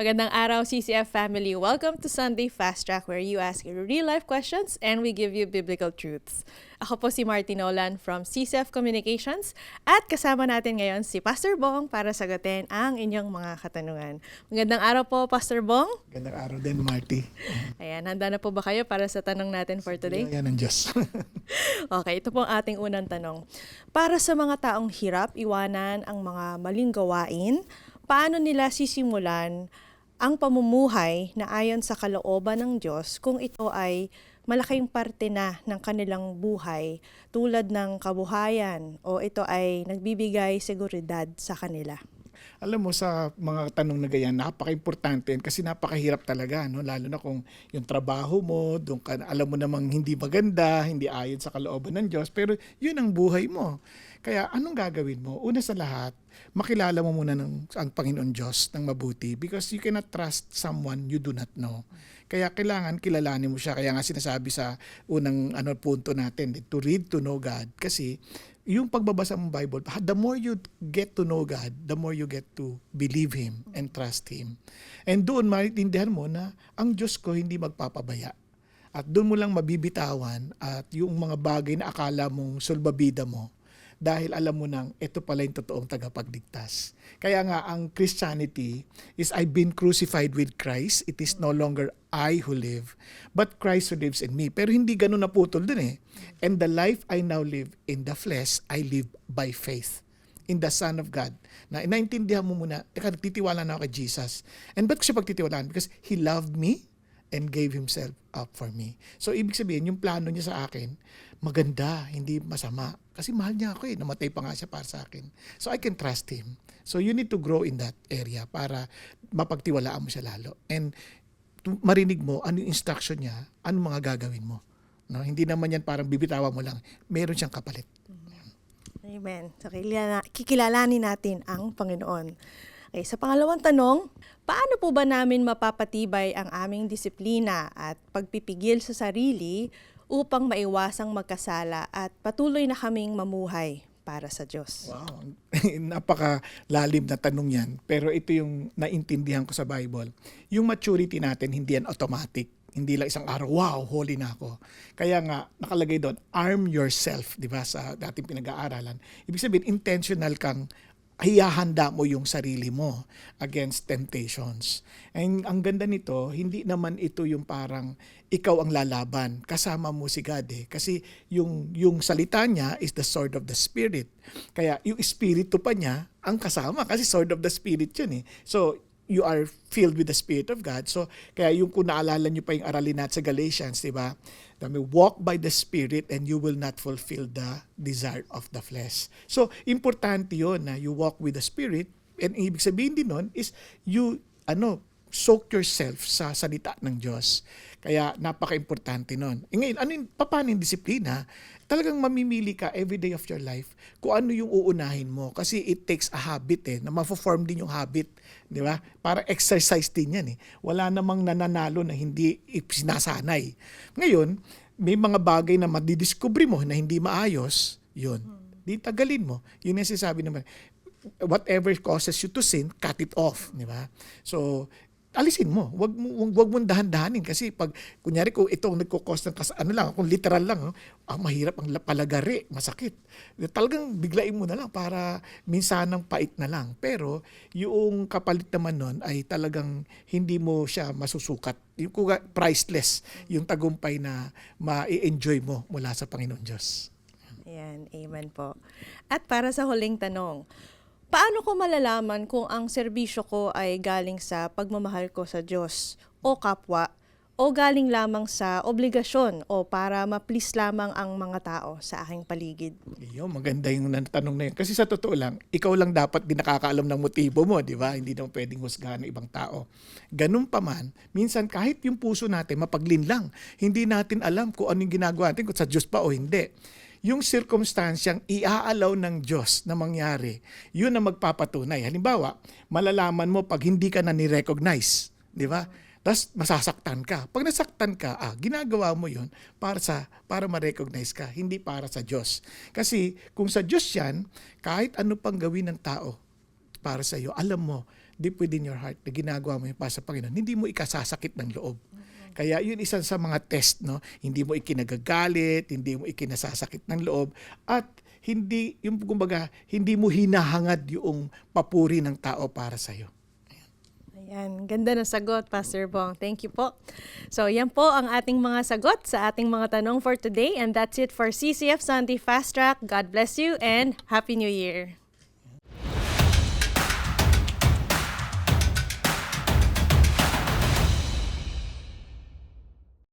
Magandang araw, CCF family. Welcome to Sunday Fast Track, where you ask your real-life questions and we give you biblical truths. Ako po si Marty Nolan from CCF Communications at kasama natin ngayon si Pastor Bong para sagutin ang inyong mga katanungan. Magandang araw po, Pastor Bong. Magandang araw din, Marty. Ayan, handa na po ba kayo para sa tanong natin for today? Yan ang Diyos. Okay, ito po ang ating unang tanong. Para sa mga taong hirap iwanan ang mga maling gawain, paano nila sisimulan ang pamumuhay na ayon sa kalooban ng Diyos kung ito ay malaking parte na ng kanilang buhay tulad ng kabuhayan o ito ay nagbibigay seguridad sa kanila? Alam mo, sa mga tanong na ganyan, napaka-importante yan kasi napakahirap talaga, no? Lalo na kung yung trabaho mo, doon ka, alam mo namang hindi maganda, hindi ayon sa kalooban ng Diyos, pero yun ang buhay mo. Kaya anong gagawin mo? Una sa lahat, makilala mo muna ang Panginoon Diyos ng mabuti because you cannot trust someone you do not know. Kaya kailangan kilalanin mo siya. Kaya nga sinasabi sa unang punto natin, to read to know God. Kasi yung pagbabasa ng Bible, the more you get to know God, the more you get to believe Him and trust Him. And doon maintindihan mo na ang Diyos ko hindi magpapabaya. At doon mo lang mabibitawan at yung mga bagay na akala mong sulbabida mo, dahil alam mo nang ito pala yung totoong tagapagligtas. Kaya nga ang Christianity is I've been crucified with Christ. It is no longer I who live, but Christ who lives in me. Pero hindi ganun naputol dun eh. And the life I now live in the flesh, I live by faith in the Son of God. Na inaintindihan mo muna, nagtitiwala na ako kay Jesus. And ba't ko siya pagtitiwalaan? Because He loved me and gave Himself up for me. So ibig sabihin, yung plano niya sa akin, maganda, hindi masama. Kasi mahal niya ako eh. Namatay pa nga siya para sa akin. So I can trust Him. So you need to grow in that area para mapagtiwalaan mo siya lalo. And marinig mo ano yung instruction niya, ano mga gagawin mo. No? Hindi naman yan parang bibitawan mo lang. Meron siyang kapalit. Amen. So, kikilalanin natin ang Panginoon. Okay, sa pangalawang tanong, paano po ba namin mapapatibay ang aming disiplina at pagpipigil sa sarili upang maiwasang magkasala at patuloy na kaming mamuhay para sa Diyos? Wow, napakalalim na tanong yan. Pero ito yung naintindihan ko sa Bible. Yung maturity natin, hindi yan automatic. Hindi lang isang araw, wow, holy na ako. Kaya nga, nakalagay doon, arm yourself, di ba, sa dating pinag-aaralan. Ibig sabihin, intentional kang hiyahanda mo yung sarili mo against temptations. And ang ganda nito, hindi naman ito yung parang ikaw ang lalaban, kasama mo si God eh. Kasi yung salita niya is the sword of the Spirit. Kaya yung espiritu pa niya ang kasama kasi sword of the Spirit yun eh. So, you are filled with the Spirit of God. So, kaya yung kung naalala nyo pa yung aralin natin sa Galatians, di ba? Walk by the Spirit and you will not fulfill the desire of the flesh. So, importante yun na you walk with the Spirit. And ibig sabihin din nun is you, soak yourself sa salita ng Diyos. Kaya napaka-importante nun. E ngayon, paano yung disiplina? Talagang mamimili ka every day of your life kung ano yung uunahin mo. Kasi it takes a habit eh, na ma-form din yung habit. Di ba? Para exercise din yan eh. Wala namang nananalo na hindi sinasanay. Ngayon, may mga bagay na madidiscover mo na hindi maayos, yun. Di tagalin mo. Yun yung sinasabi naman. Whatever causes you to sin, cut it off. Di ba? So, alisin mo. Wag mo dahan-dahanin kasi pag kunyari kung ito ang nagko-cause ng kung literal lang, mahirap ang palagari, masakit. Talagang biglain mo na lang para minsanang pait na lang. Pero yung kapalit naman nun ay talagang hindi mo siya masusukat. Yung priceless, yung tagumpay na ma-enjoy mo mula sa Panginoon Diyos. Ayan, amen po. At para sa huling tanong, paano ko malalaman kung ang serbisyo ko ay galing sa pagmamahal ko sa Diyos o kapwa o galing lamang sa obligasyon o para ma-please lamang ang mga tao sa aking paligid? Maganda yung tanong na yun. Kasi sa totoo lang, ikaw lang dapat din nakakaalam ng motibo mo, di ba? Hindi naman pwedeng husgahan ng ibang tao. Ganun pa man, minsan kahit yung puso natin mapaglinlang, hindi natin alam kung ano yung ginagawa natin, kung sa Diyos pa o hindi. Yung circumstansyang iaalaw ng Diyos na mangyari, yun ang magpapatunay. Halimbawa, malalaman mo pag hindi ka na ni-recognize, di ba? Tapos masasaktan ka. Pag nasaktan ka, ginagawa mo yun para ma-recognize ka, hindi para sa Diyos. Kasi kung sa Diyos yan, kahit ano pang gawin ng tao para sa iyo, alam mo, deep within your heart na ginagawa mo yung para sa Panginoon, hindi mo ikasasakit ng loob. Kaya yun isa sa mga test, no? Hindi mo ikinagagalit, hindi mo ikinasasakit ng loob, at hindi, yung kumbaga, hindi mo hinahangad yung papuri ng tao para sa'yo. Ayan, ganda ng sagot, Pastor Bong. Thank you po. So, yan po ang ating mga sagot sa ating mga tanong for today. And that's it for CCF Sunday Fast Track. God bless you and Happy New Year.